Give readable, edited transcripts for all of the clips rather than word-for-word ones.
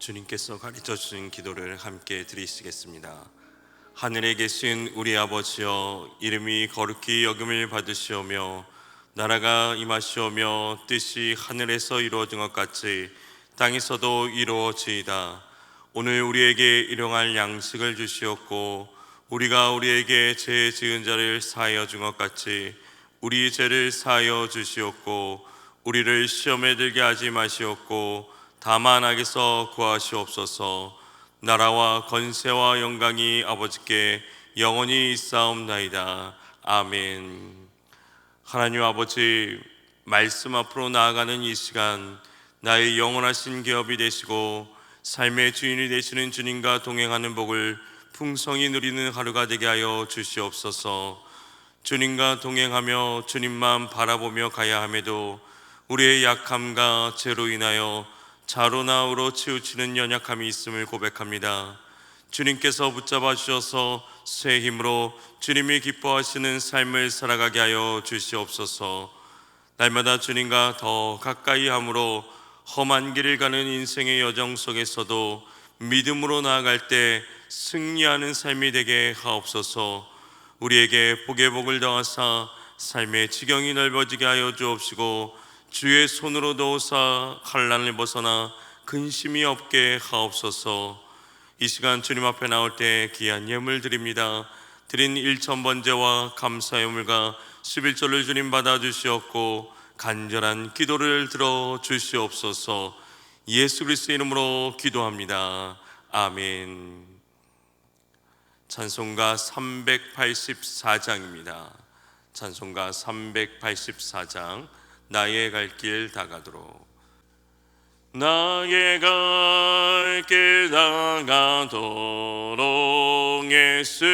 주님께서 가르쳐 주신 기도를 함께 드리시겠습니다. 하늘에 계신 우리 아버지여, 이름이 거룩히 여김을 받으시오며 나라가 임하시오며 뜻이 하늘에서 이루어진 것 같이 땅에서도 이루어지이다. 오늘 우리에게 일용할 양식을 주시옵고 우리가 우리에게 죄 지은 자를 사하여 준 것 같이 우리 죄를 사하여 주시옵고 우리를 시험에 들게 하지 마시옵고 다만 악에서 구하시옵소서. 나라와 권세와 영광이 아버지께 영원히 있사옵나이다. 아멘. 하나님 아버지, 말씀 앞으로 나아가는 이 시간 나의 영원하신 기업이 되시고 삶의 주인이 되시는 주님과 동행하는 복을 풍성히 누리는 하루가 되게 하여 주시옵소서. 주님과 동행하며 주님만 바라보며 가야 함에도 우리의 약함과 죄로 인하여 자로나우로 치우치는 연약함이 있음을 고백합니다. 주님께서 붙잡아 주셔서 새 힘으로 주님이 기뻐하시는 삶을 살아가게 하여 주시옵소서. 날마다 주님과 더 가까이 함으로 험한 길을 가는 인생의 여정 속에서도 믿음으로 나아갈 때 승리하는 삶이 되게 하옵소서. 우리에게 복의 복을 더하사 삶의 지경이 넓어지게 하여 주옵시고 주의 손으로 도우사 환난을 벗어나 근심이 없게 하옵소서. 이 시간 주님 앞에 나올 때 귀한 예물 드립니다. 드린 1,000번제와 감사 예물과 11조를 주님 받아주시옵고 간절한 기도를 들어주시옵소서. 예수 그리스도의 이름으로 기도합니다. 아멘. 찬송가 384장입니다. 찬송가 384장, 나의 갈 길 다가도록. 나의 갈 길 다가도록 예수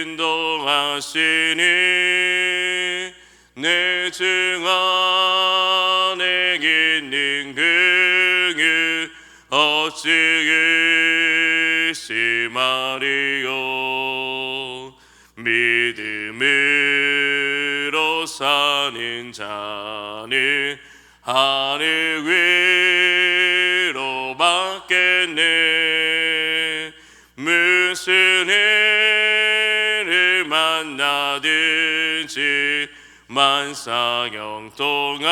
인도하시니 내 주 안에 있는 긍휼 어찌 의심하리요. 믿음으로 사는 자는 하늘 위로 받겠네. 무슨 일을 만나든지 만사 형통하리라.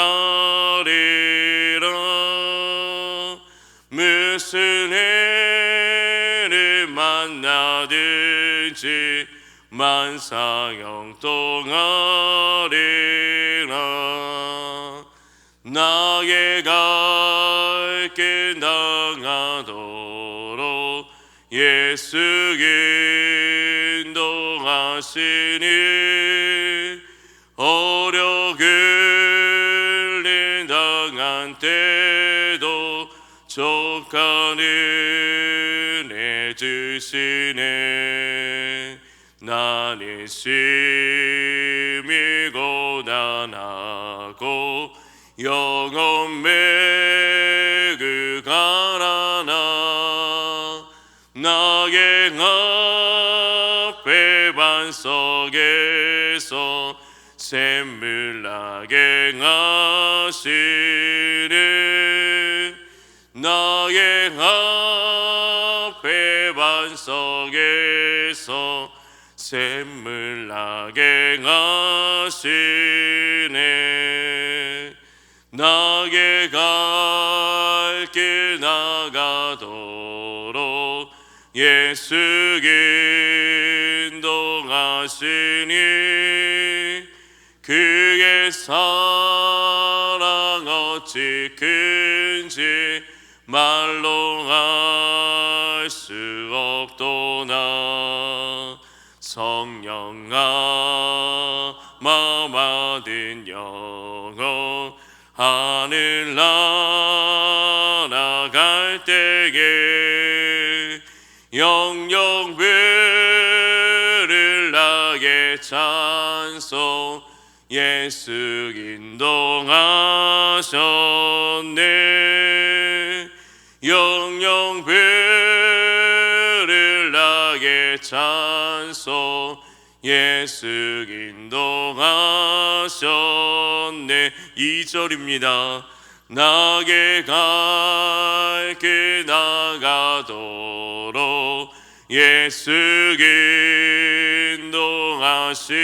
무슨 일을 만나든지 만사 형통하리라. 나의 갈 길 다가도록 예수 인도하시니 어려움을 당한 때도 족한 은혜 주시네. 나는 심히 고난하고 영혼 매그 가라나. 나의 앞에 반석에서 샘물 나게 하시네. 나의 앞에 반석에서 샘물 나게 하시네. 나의 갈 길 나가도록 예수 인도하시니 그의 사랑 어찌 큰지 말로 할 수 없도다. 성령아 마음 받은 영혼 하늘 날아갈 때에 영영 부를 나의 찬송 예수 인도하셨네. 영영 부를 나의 찬송 예수 인도하셨네. 2절입니다. 나게 갈 길 나가도록 예수 인도하시니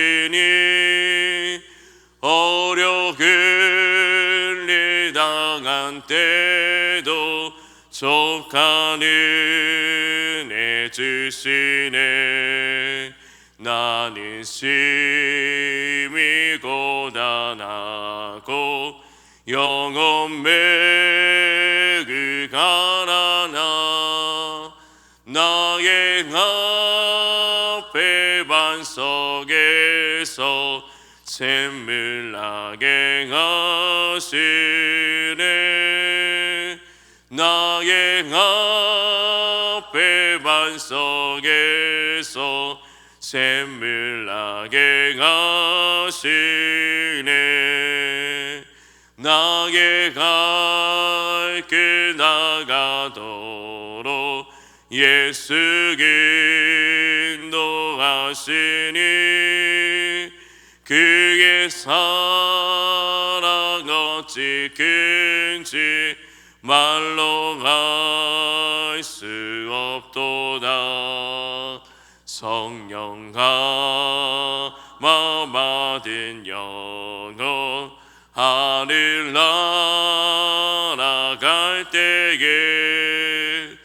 어려운 일 당한 때도 족한 은혜 주시네. 나는 심히 고단하고 영혼 매그 가난하 나의 앞에 반석에서 샘물 나게 하시네. 나의 앞에 반석에서 샘물 나게 하시네. 나게 갈 길 나가도록 예수 인도하시니 그의 사랑 어찌 큰지 말로 알 수 없도다. 성령 감화 받은 영혼 하늘 날아갈 때에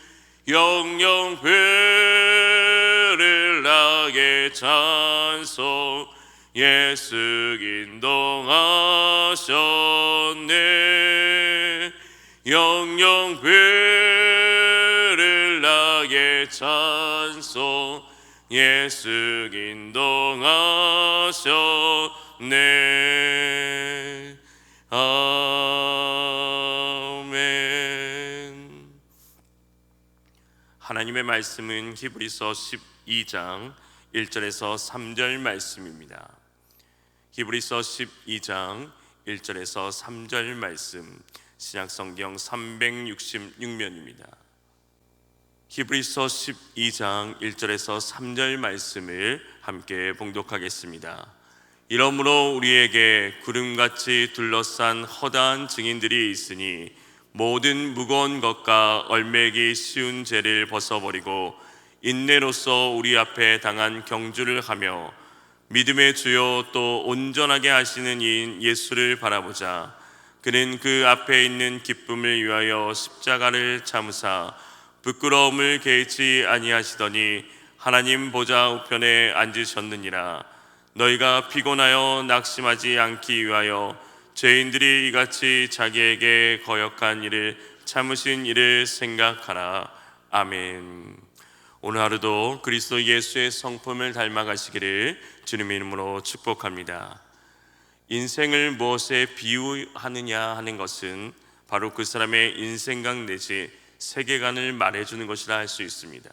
영영 부를 나게 찬송 예수 인도하셨네. 영영 부를 나게 찬송 예수 인도하셨네. 아멘. 하나님의 말씀은 히브리서 12장 1절에서 3절 말씀입니다. 히브리서 12장 1절에서 3절 말씀, 신약성경 366면입니다. 히브리서 12장 1절에서 3절 말씀을 함께 봉독하겠습니다. 이러므로 우리에게 구름같이 둘러싼 허다한 증인들이 있으니 모든 무거운 것과 얼매기 쉬운 죄를 벗어버리고 인내로서 우리 앞에 당한 경주를 하며 믿음의 주요 또 온전하게 하시는 이인 예수를 바라보자. 그는 그 앞에 있는 기쁨을 위하여 십자가를 참으사 부끄러움을 개의치 아니하시더니 하나님 보좌 우편에 앉으셨느니라. 너희가 피곤하여 낙심하지 않기 위하여 죄인들이 이같이 자기에게 거역한 일을 참으신 일을 생각하라. 아멘. 오늘 하루도 그리스도 예수의 성품을 닮아가시기를 주님의 이름으로 축복합니다. 인생을 무엇에 비유하느냐 하는 것은 바로 그 사람의 인생관 내지 세계관을 말해주는 것이라 할 수 있습니다.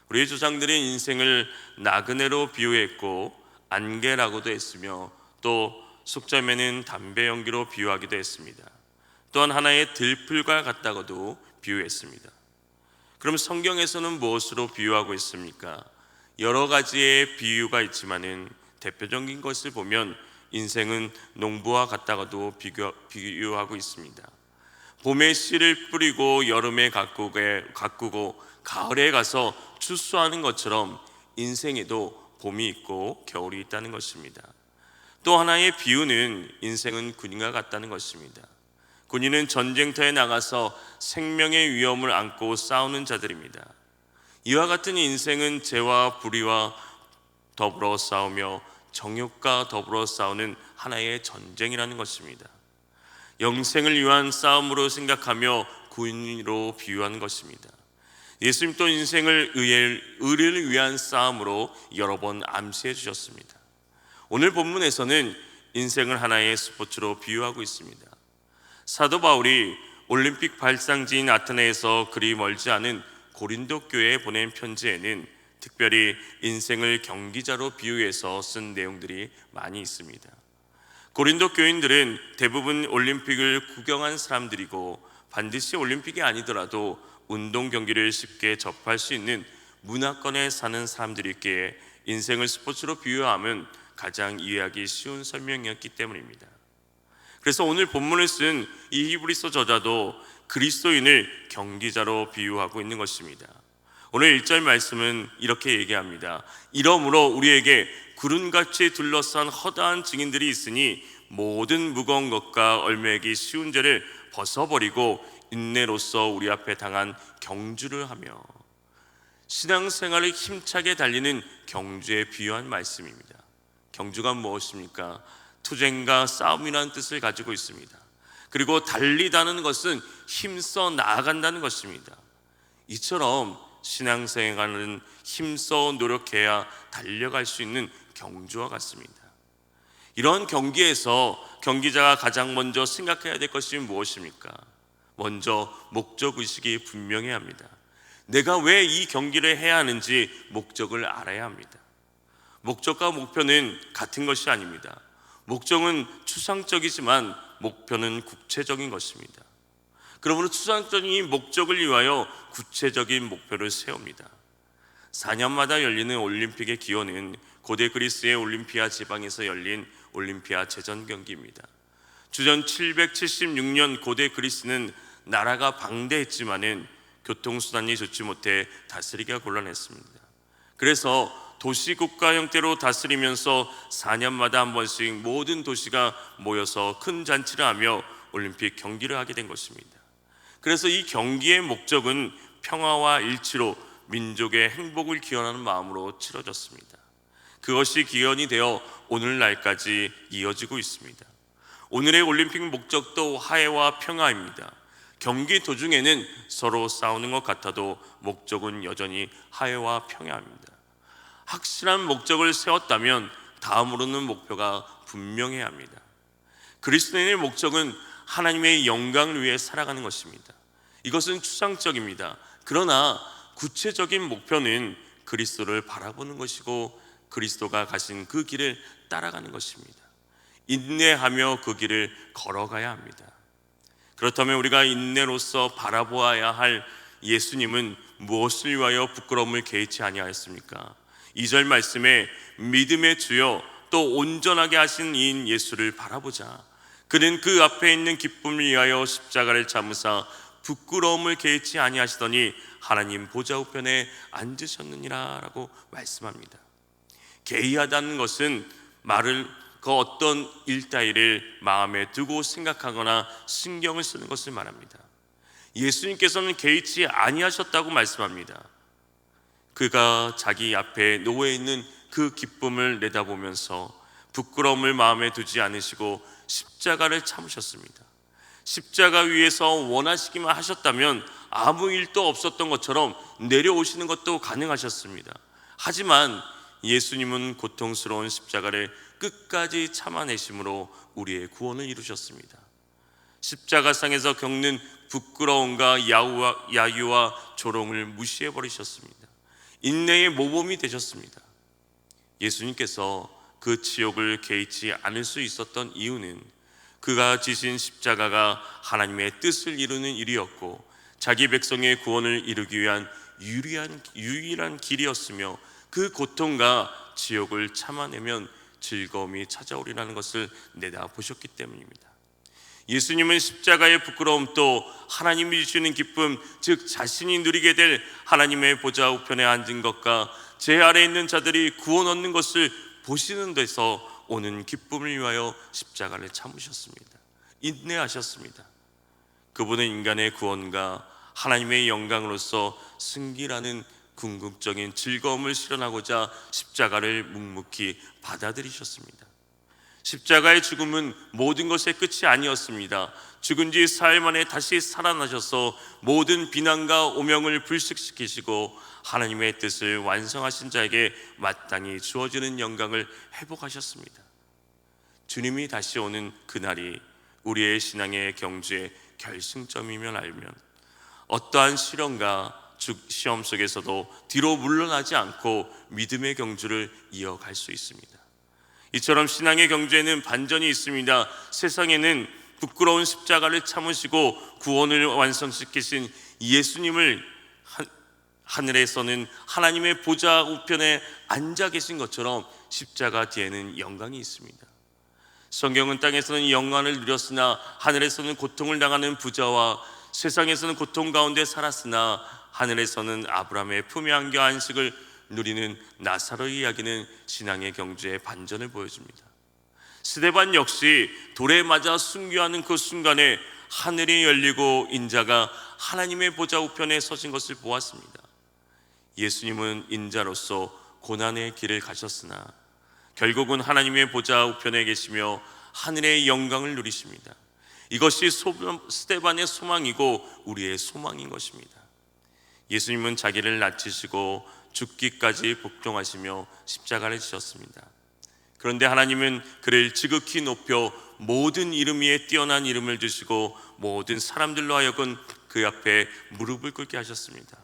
우리의 조상들은 인생을 나그네로 비유했고 안개라고도 했으며 또 속담에는 담배 연기로 비유하기도 했습니다. 또한 하나의 들풀과 같다고도 비유했습니다. 그럼 성경에서는 무엇으로 비유하고 있습니까? 여러 가지의 비유가 있지만은 대표적인 것을 보면 인생은 농부와 같다고도 비유하고 있습니다. 봄에 씨를 뿌리고 여름에 가꾸고 가을에 가서 추수하는 것처럼 인생에도 봄이 있고 겨울이 있다는 것입니다. 또 하나의 비유는 인생은 군인과 같다는 것입니다. 군인은 전쟁터에 나가서 생명의 위험을 안고 싸우는 자들입니다. 이와 같은 인생은 죄와 불의와 더불어 싸우며 정욕과 더불어 싸우는 하나의 전쟁이라는 것입니다. 영생을 위한 싸움으로 생각하며 군인으로 비유하는 것입니다. 예수님 또 인생을 의를 위한 싸움으로 여러 번 암시해 주셨습니다. 오늘 본문에서는 인생을 하나의 스포츠로 비유하고 있습니다. 사도 바울이 올림픽 발상지인 아테네에서 그리 멀지 않은 고린도 교회에 보낸 편지에는 특별히 인생을 경기자로 비유해서 쓴 내용들이 많이 있습니다. 고린도 교인들은 대부분 올림픽을 구경한 사람들이고 반드시 올림픽이 아니더라도 운동 경기를 쉽게 접할 수 있는 문화권에 사는 사람들이기에 인생을 스포츠로 비유하면 가장 이해하기 쉬운 설명이었기 때문입니다. 그래서 오늘 본문을 쓴 이 히브리서 저자도 그리스도인을 경기자로 비유하고 있는 것입니다. 오늘 1절 말씀은 이렇게 얘기합니다. 이러므로 우리에게 구름같이 둘러싼 허다한 증인들이 있으니 모든 무거운 것과 얽매이기 쉬운 죄를 벗어버리고 인내로써 우리 앞에 당한 경주를 하며. 신앙생활을 힘차게 달리는 경주에 비유한 말씀입니다. 경주가 무엇입니까? 투쟁과 싸움이라는 뜻을 가지고 있습니다. 그리고 달리다는 것은 힘써 나아간다는 것입니다. 이처럼 신앙생활은 힘써 노력해야 달려갈 수 있는 경주와 같습니다. 이런 경기에서 경기자가 가장 먼저 생각해야 될 것이 무엇입니까? 먼저 목적의식이 분명해야 합니다. 내가 왜 이 경기를 해야 하는지 목적을 알아야 합니다. 목적과 목표는 같은 것이 아닙니다. 목적은 추상적이지만 목표는 구체적인 것입니다. 그러므로 추상적인 목적을 위하여 구체적인 목표를 세웁니다. 4년마다 열리는 올림픽의 기원은 고대 그리스의 올림피아 지방에서 열린 올림피아 제전 경기입니다. 주전 776년 고대 그리스는 나라가 방대했지만은 교통수단이 좋지 못해 다스리기가 곤란했습니다. 그래서 도시국가 형태로 다스리면서 4년마다 한 번씩 모든 도시가 모여서 큰 잔치를 하며 올림픽 경기를 하게 된 것입니다. 그래서 이 경기의 목적은 평화와 일치로 민족의 행복을 기원하는 마음으로 치러졌습니다. 그것이 기원이 되어 오늘날까지 이어지고 있습니다. 오늘의 올림픽 목적도 화해와 평화입니다. 경기 도중에는 서로 싸우는 것 같아도 목적은 여전히 화해와 평화입니다. 확실한 목적을 세웠다면 다음으로는 목표가 분명해야 합니다. 그리스도인의 목적은 하나님의 영광을 위해 살아가는 것입니다. 이것은 추상적입니다. 그러나 구체적인 목표는 그리스도를 바라보는 것이고 그리스도가 가신 그 길을 따라가는 것입니다. 인내하며 그 길을 걸어가야 합니다. 그렇다면 우리가 인내로서 바라보아야 할 예수님은 무엇을 위하여 부끄러움을 개의치 아니하였습니까? 2절 말씀에 믿음의 주여 또 온전하게 하신 이인 예수를 바라보자. 그는 그 앞에 있는 기쁨을 위하여 십자가를 참으사 부끄러움을 개의치 아니하시더니 하나님 보좌 우편에 앉으셨느니라 라고 말씀합니다. 개의하다는 것은 말을 그 어떤 일 따위를 마음에 두고 생각하거나 신경을 쓰는 것을 말합니다. 예수님께서는 개의치 아니하셨다고 말씀합니다. 그가 자기 앞에 놓여 있는 그 기쁨을 내다보면서 부끄러움을 마음에 두지 않으시고 십자가를 참으셨습니다. 십자가 위에서 원하시기만 하셨다면 아무 일도 없었던 것처럼 내려오시는 것도 가능하셨습니다. 하지만 예수님은 고통스러운 십자가를 끝까지 참아내심으로 우리의 구원을 이루셨습니다. 십자가상에서 겪는 부끄러움과 야유와 조롱을 무시해버리셨습니다. 인내의 모범이 되셨습니다. 예수님께서 그 지옥을 개의치 않을 수 있었던 이유는 그가 지신 십자가가 하나님의 뜻을 이루는 일이었고 자기 백성의 구원을 이루기 위한 유일한 길이었으며 그 고통과 지옥을 참아내면 즐거움이 찾아오리라는 것을 내다보셨기 때문입니다. 예수님은 십자가의 부끄러움 또 하나님이 주시는 기쁨, 즉 자신이 누리게 될 하나님의 보좌 우편에 앉은 것과 제 아래에 있는 자들이 구원 얻는 것을 보시는 데서 오는 기쁨을 위하여 십자가를 참으셨습니다. 인내하셨습니다. 그분은 인간의 구원과 하나님의 영광으로서 승기라는 궁극적인 즐거움을 실현하고자 십자가를 묵묵히 받아들이셨습니다. 십자가의 죽음은 모든 것의 끝이 아니었습니다. 죽은 지 사흘 만에 다시 살아나셔서 모든 비난과 오명을 불식시키시고 하나님의 뜻을 완성하신 자에게 마땅히 주어지는 영광을 회복하셨습니다. 주님이 다시 오는 그날이 우리의 신앙의 경주의 결승점이면 알면 어떠한 시련과 시험 속에서도 뒤로 물러나지 않고 믿음의 경주를 이어갈 수 있습니다. 이처럼 신앙의 경주에는 반전이 있습니다. 세상에는 부끄러운 십자가를 참으시고 구원을 완성시키신 예수님을 하늘에서는 하나님의 보좌 우편에 앉아 계신 것처럼 십자가 뒤에는 영광이 있습니다. 성경은 땅에서는 영광을 누렸으나 하늘에서는 고통을 당하는 부자와 세상에서는 고통 가운데 살았으나 하늘에서는 아브라함의 품에 안겨 안식을 누리는 나사로의 이야기는 신앙의 경주의 반전을 보여줍니다. 스데반 역시 돌에 맞아 순교하는 그 순간에 하늘이 열리고 인자가 하나님의 보좌 우편에 서신 것을 보았습니다. 예수님은 인자로서 고난의 길을 가셨으나 결국은 하나님의 보좌 우편에 계시며 하늘의 영광을 누리십니다. 이것이 스데반의 소망이고 우리의 소망인 것입니다. 예수님은 자기를 낮추시고 죽기까지 복종하시며 십자가를 지셨습니다. 그런데 하나님은 그를 지극히 높여 모든 이름 위에 뛰어난 이름을 주시고 모든 사람들로 하여금 그 앞에 무릎을 꿇게 하셨습니다.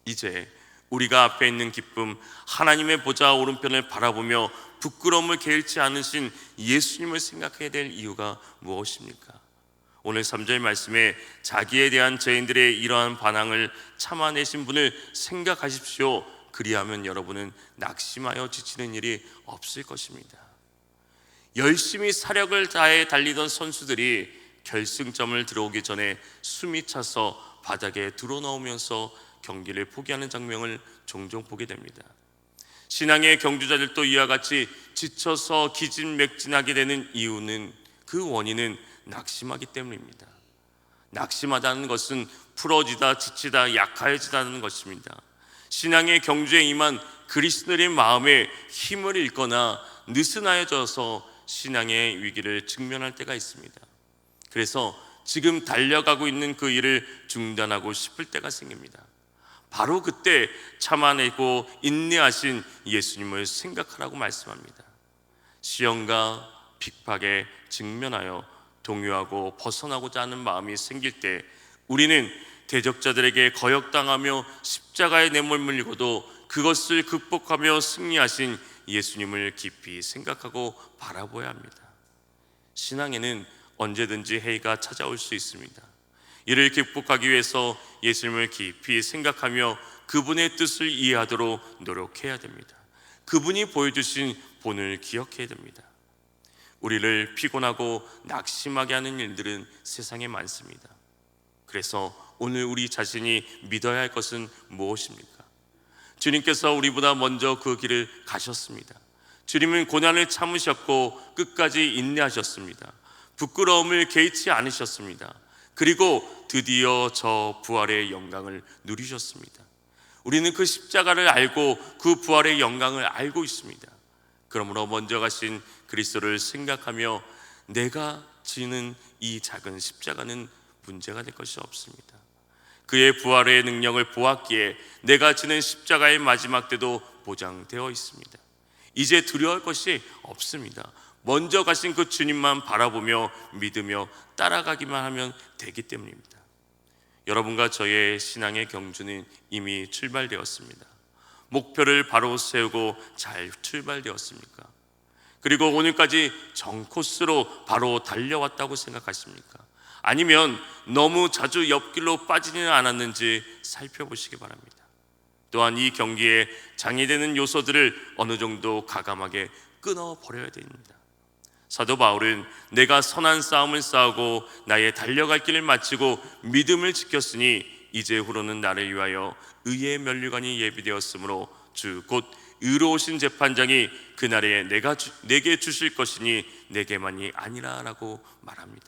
이제 우리가 앞에 있는 기쁨, 하나님의 보좌 오른편을 바라보며 부끄러움을 개의치 않으신 예수님을 생각해야 될 이유가 무엇입니까? 오늘 3절 말씀에 자기에 대한 죄인들의 이러한 반항을 참아내신 분을 생각하십시오. 그리하면 여러분은 낙심하여 지치는 일이 없을 것입니다. 열심히 사력을 다해 달리던 선수들이 결승점을 들어오기 전에 숨이 차서 바닥에 드러나오면서 경기를 포기하는 장면을 종종 보게 됩니다. 신앙의 경주자들도 이와 같이 지쳐서 기진맥진하게 되는 이유는, 그 원인은 낙심하기 때문입니다. 낙심하다는 것은 풀어지다, 지치다, 약해지다는 것입니다. 신앙의 경주에 임한 그리스도의 마음에 힘을 잃거나 느슨하여져서 신앙의 위기를 직면할 때가 있습니다. 그래서 지금 달려가고 있는 그 일을 중단하고 싶을 때가 생깁니다. 바로 그때 참아내고 인내하신 예수님을 생각하라고 말씀합니다. 시험과 핍박에 직면하여 동요하고 벗어나고자 하는 마음이 생길 때 우리는 대적자들에게 거역당하며 십자가에 내몰리고도 그것을 극복하며 승리하신 예수님을 깊이 생각하고 바라보아야 합니다. 신앙에는 언제든지 해이가 찾아올 수 있습니다. 이를 극복하기 위해서 예수님을 깊이 생각하며 그분의 뜻을 이해하도록 노력해야 됩니다. 그분이 보여주신 본을 기억해야 됩니다. 우리를 피곤하고 낙심하게 하는 일들은 세상에 많습니다. 그래서 오늘 우리 자신이 믿어야 할 것은 무엇입니까? 주님께서 우리보다 먼저 그 길을 가셨습니다. 주님은 고난을 참으셨고 끝까지 인내하셨습니다. 부끄러움을 개의치 않으셨습니다. 그리고 드디어 저 부활의 영광을 누리셨습니다. 우리는 그 십자가를 알고 그 부활의 영광을 알고 있습니다. 그러므로 먼저 가신 그리스도를 생각하며 내가 지는 이 작은 십자가는 문제가 될 것이 없습니다. 그의 부활의 능력을 보았기에 내가 지는 십자가의 마지막 때도 보장되어 있습니다. 이제 두려워할 것이 없습니다. 먼저 가신 그 주님만 바라보며 믿으며 따라가기만 하면 되기 때문입니다. 여러분과 저의 신앙의 경주는 이미 출발되었습니다. 목표를 바로 세우고 잘 출발되었습니까? 그리고 오늘까지 정코스로 바로 달려왔다고 생각하십니까? 아니면 너무 자주 옆길로 빠지지는 않았는지 살펴보시기 바랍니다. 또한 이 경기에 장애되는 요소들을 어느 정도 가감하게 끊어버려야 됩니다. 사도 바울은 내가 선한 싸움을 싸우고 나의 달려갈 길을 마치고 믿음을 지켰으니 이제후로는 나를 위하여 의의 면류관이 예비되었으므로 주 곧 의로우신 재판장이 그날에 내게 주실 것이니 내게만이 아니라 라고 말합니다.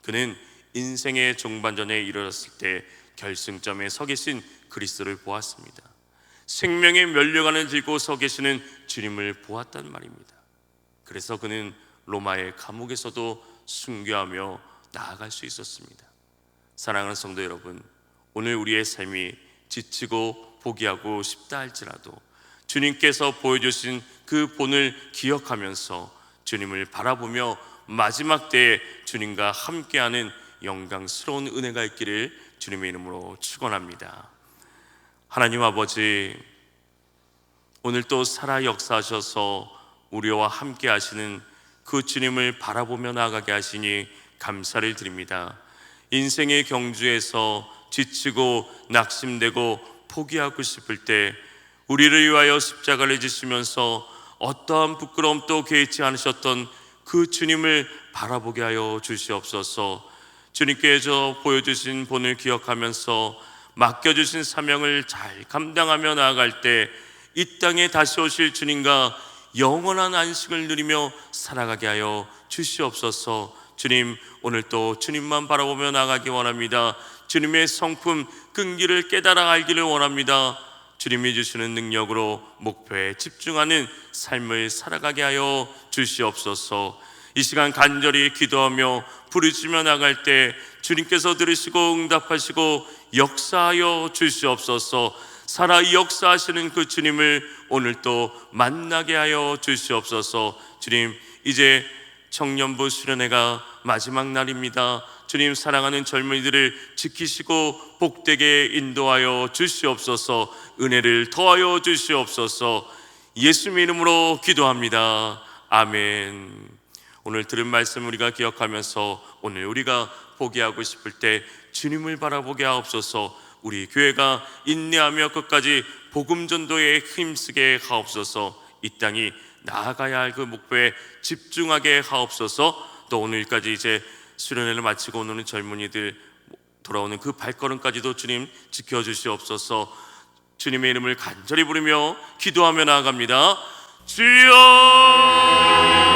그는 인생의 종반전에 이르렀을 때 결승점에 서 계신 그리스도를 보았습니다. 생명의 면류관을 들고 서 계시는 주님을 보았단 말입니다. 그래서 그는 로마의 감옥에서도 순교하며 나아갈 수 있었습니다. 사랑하는 성도 여러분, 오늘 우리의 삶이 지치고 포기하고 싶다 할지라도 주님께서 보여주신 그 본을 기억하면서 주님을 바라보며 마지막 때에 주님과 함께하는 영광스러운 은혜가 있기를 주님의 이름으로 축원합니다. 하나님 아버지, 오늘 또 살아 역사하셔서 우리와 함께 하시는 그 주님을 바라보며 나아가게 하시니 감사를 드립니다. 인생의 경주에서 지치고 낙심되고 포기하고 싶을 때 우리를 위하여 십자가를 지시면서 어떠한 부끄러움도 개의치 않으셨던 그 주님을 바라보게 하여 주시옵소서. 주님께서 보여주신 본을 기억하면서 맡겨주신 사명을 잘 감당하며 나아갈 때 이 땅에 다시 오실 주님과 영원한 안식을 누리며 살아가게 하여 주시옵소서. 주님, 오늘 또 주님만 바라보며 나가기 원합니다. 주님의 성품 끈기를 깨달아 알기를 원합니다. 주님이 주시는 능력으로 목표에 집중하는 삶을 살아가게 하여 주시옵소서. 이 시간 간절히 기도하며 부르짖으며 나갈 때 주님께서 들으시고 응답하시고 역사하여 주시옵소서. 살아 역사하시는 그 주님을 오늘 또 만나게 하여 주시옵소서. 주님, 이제 청년부 수련회가 마지막 날입니다. 주님, 사랑하는 젊은이들을 지키시고 복되게 인도하여 주시옵소서. 은혜를 더하여 주시옵소서. 예수님 이름으로 기도합니다. 아멘. 오늘 들은 말씀 우리가 기억하면서 오늘 우리가 포기하고 싶을 때 주님을 바라보게 하옵소서. 우리 교회가 인내하며 끝까지 복음 전도에 힘쓰게 하옵소서. 이 땅이 나아가야 할 그 목표에 집중하게 하옵소서. 또 오늘까지 이제 수련회를 마치고 오는 젊은이들 돌아오는 그 발걸음까지도 주님 지켜주시옵소서. 주님의 이름을 간절히 부르며 기도하며 나아갑니다. 주여!